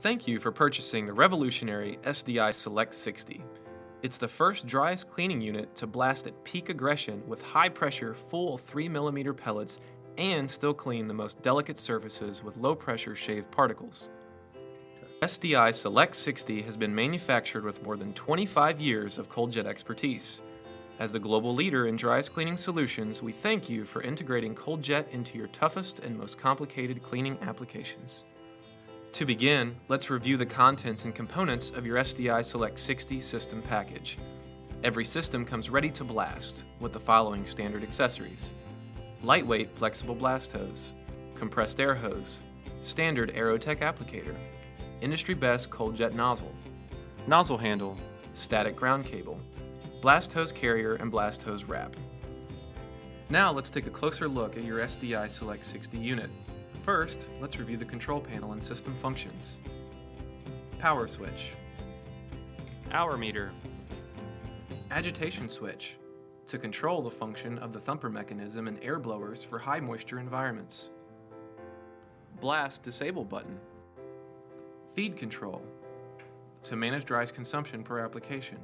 Thank you for purchasing the revolutionary SDI Select60. It's the first dry ice cleaning unit to blast at peak aggression with high-pressure full 3mm pellets and still clean the most delicate surfaces with low-pressure shaved particles. SDI Select60 has been manufactured with more than 25 years of cold jet expertise. As the global leader in dry ice cleaning solutions, we thank you for integrating cold jet into your toughest and most complicated cleaning applications. To begin, let's review the contents and components of your SDI Select60 system package. Every system comes ready to blast with the following standard accessories: lightweight flexible blast hose, compressed air hose, standard Aerotech applicator, industry best cold jet nozzle handle, static ground cable, blast hose carrier and blast hose wrap. Now let's take a closer look at your SDI Select60 unit. First, let's review the control panel and system functions. Power switch, hour meter, agitation switch to control the function of the thumper mechanism and air blowers for high moisture environments, blast disable button, feed control to manage dry ice consumption per application,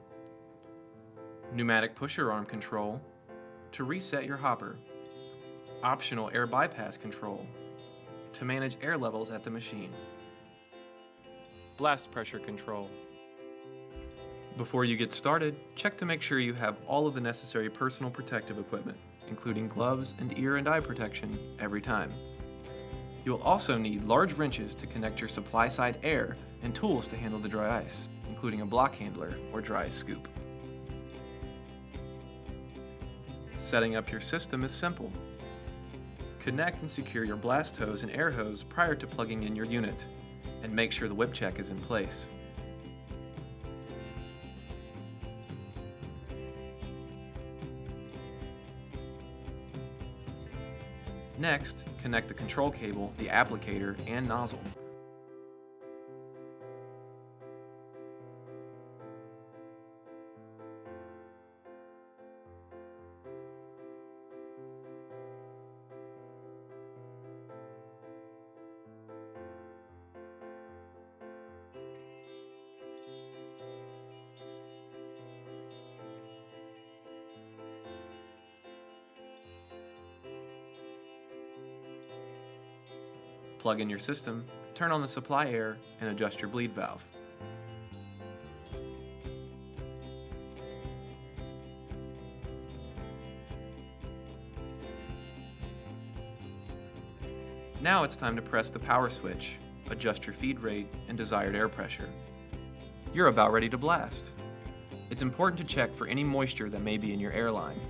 pneumatic pusher arm control to reset your hopper, optional air bypass control to manage air levels at the machine, blast pressure control. Before you get started, check to make sure you have all of the necessary personal protective equipment, including gloves and ear and eye protection every time. You will also need large wrenches to connect your supply side air and tools to handle the dry ice, including a block handler or dry ice scoop. Setting up your system is simple. Connect and secure your blast hose and air hose prior to plugging in your unit, and make sure the whip check is in place. Next, connect the control cable, the applicator, and nozzle. Plug in your system, turn on the supply air, and adjust your bleed valve. Now it's time to press the power switch, adjust your feed rate, and desired air pressure. You're about ready to blast. It's important to check for any moisture that may be in your airline.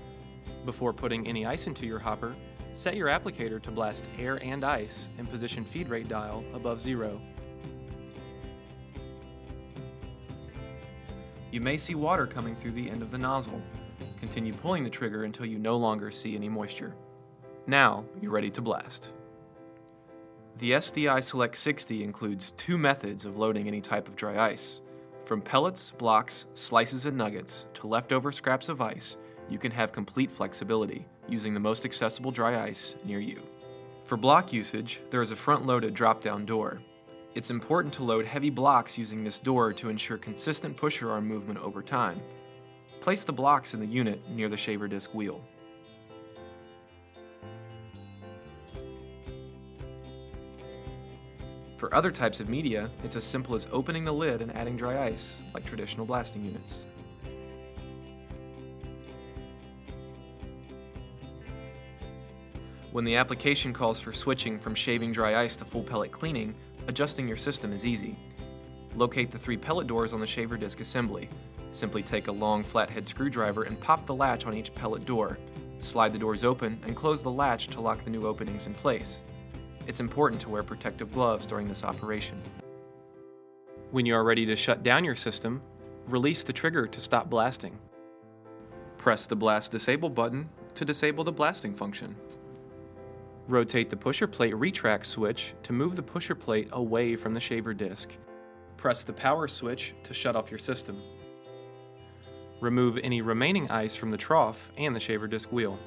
Before putting any ice into your hopper, set your applicator to blast air and ice and position feed rate dial above 0. You may see water coming through the end of the nozzle. Continue pulling the trigger until you no longer see any moisture. Now you're ready to blast. The SDI Select60 includes 2 methods of loading any type of dry ice. From pellets, blocks, slices, and nuggets to leftover scraps of ice, you can have complete flexibility using the most accessible dry ice near you. For block usage, there is a front-loaded drop-down door. It's important to load heavy blocks using this door to ensure consistent pusher arm movement over time. Place the blocks in the unit near the shaver disc wheel. For other types of media, it's as simple as opening the lid and adding dry ice, like traditional blasting units. When the application calls for switching from shaving dry ice to full pellet cleaning, adjusting your system is easy. Locate the 3 pellet doors on the shaver disc assembly. Simply take a long flathead screwdriver and pop the latch on each pellet door. Slide the doors open and close the latch to lock the new openings in place. It's important to wear protective gloves during this operation. When you are ready to shut down your system, release the trigger to stop blasting. Press the blast disable button to disable the blasting function. Rotate the pusher plate retract switch to move the pusher plate away from the shaver disc. Press the power switch to shut off your system. Remove any remaining ice from the trough and the shaver disc wheel.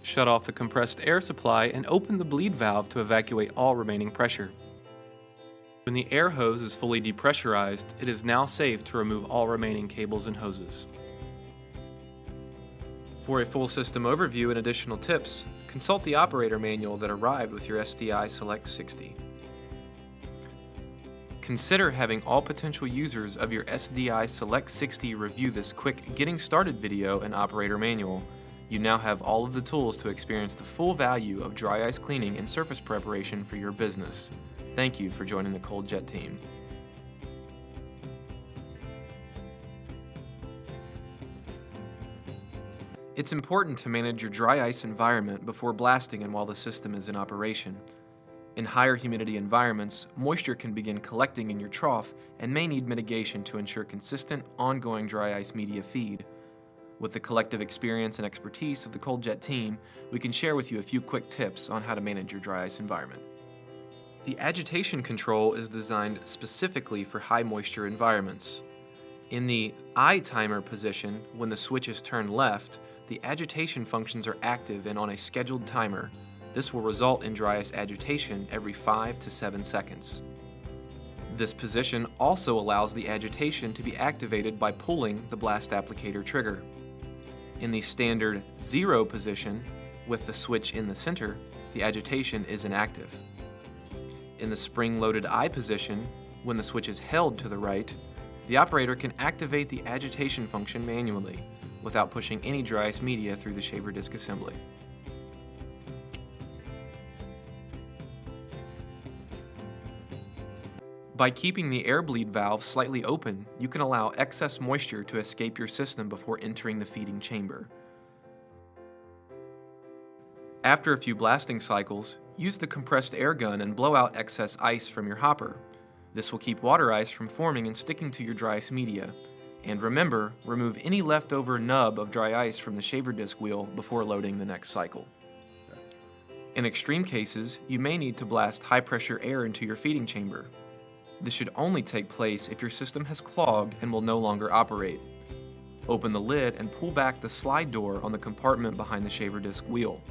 Shut off the compressed air supply and open the bleed valve to evacuate all remaining pressure. When the air hose is fully depressurized, it is now safe to remove all remaining cables and hoses. For a full system overview and additional tips, consult the operator manual that arrived with your SDI Select60. Consider having all potential users of your SDI Select60 review this quick Getting Started video and operator manual. You now have all of the tools to experience the full value of dry ice cleaning and surface preparation for your business. Thank you for joining the ColdJet team. It's important to manage your dry ice environment before blasting and while the system is in operation. In higher humidity environments, moisture can begin collecting in your trough and may need mitigation to ensure consistent, ongoing dry ice media feed. With the collective experience and expertise of the ColdJet team, we can share with you a few quick tips on how to manage your dry ice environment. The agitation control is designed specifically for high moisture environments. In the I timer position, when the switch is turned left, the agitation functions are active and on a scheduled timer. This will result in dry ice agitation every 5 to 7 seconds. This position also allows the agitation to be activated by pulling the blast applicator trigger. In the standard 0 position, with the switch in the center, the agitation is inactive. In the spring-loaded I position, when the switch is held to the right, the operator can activate the agitation function manually, without pushing any dry ice media through the shaver disc assembly. By keeping the air bleed valve slightly open, you can allow excess moisture to escape your system before entering the feeding chamber. After a few blasting cycles, use the compressed air gun and blow out excess ice from your hopper. This will keep water ice from forming and sticking to your dry ice media. And remember, remove any leftover nub of dry ice from the shaver disc wheel before loading the next cycle. In extreme cases, you may need to blast high-pressure air into your feeding chamber. This should only take place if your system has clogged and will no longer operate. Open the lid and pull back the slide door on the compartment behind the shaver disc wheel.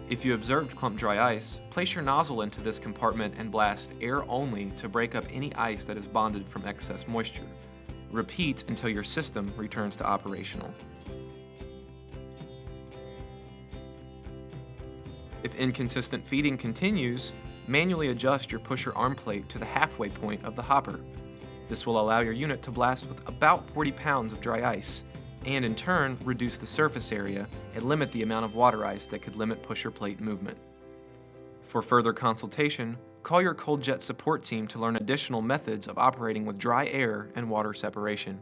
If you observed clumped dry ice, place your nozzle into this compartment and blast air only to break up any ice that is bonded from excess moisture. Repeat until your system returns to operational. If inconsistent feeding continues, manually adjust your pusher arm plate to the halfway point of the hopper. This will allow your unit to blast with about 40 pounds of dry ice, and in turn reduce the surface area and limit the amount of water ice that could limit pusher plate movement. For further consultation, call your ColdJet support team to learn additional methods of operating with dry air and water separation.